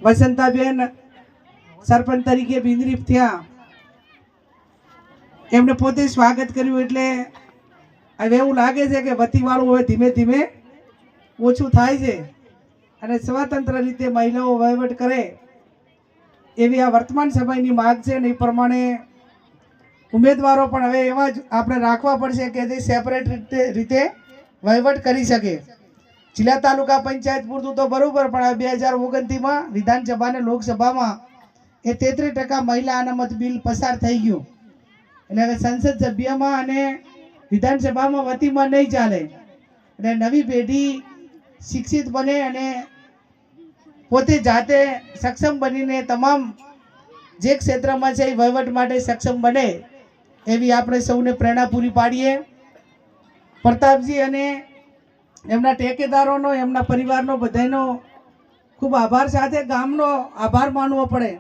વસંતાબેન સરપંચ તરીકે બિનરીફ થયા, એમને પોતે સ્વાગત કર્યું એટલે હવે એવું લાગે છે કે વતીવાળું હવે ધીમે ધીમે ઓછું થાય છે અને સ્વતંત્ર રીતે મહિલાઓ વહીવટ કરે એવી આ વર્તમાન સમયની માગ છે. અને એ પ્રમાણે ઉમેદવારો પણ હવે એવા જ આપણે રાખવા પડશે કે જે સેપરેટ રીતે વહીવટ કરી શકે. જિલ્લા તાલુકા પંચાયત પૂરતું તો બરાબર, પણ હવે 2029માં વિધાનસભા અને લોકસભામાં એ 33% મહિલા અનામત બિલ પસાર થઈ ગયું. એટલે હવે સંસદ સભ્યમાં અને વિધાનસભામાં વતીમાં નહીં ચાલે. એટલે નવી પેઢી શિક્ષિત બને અને પોતે જાતે સક્ષમ બનીને તમામ જે ક્ષેત્રમાં છે એ વહીવટ માટે સક્ષમ બને એવી આપણે સૌને પ્રેરણા પૂરી પાડીએ. પ્રતાપજી અને એમના ટેકેદારોનો, એમના પરિવારનો બધાનો ખૂબ આભાર, સાથે ગામનો આભાર માનવો પડે.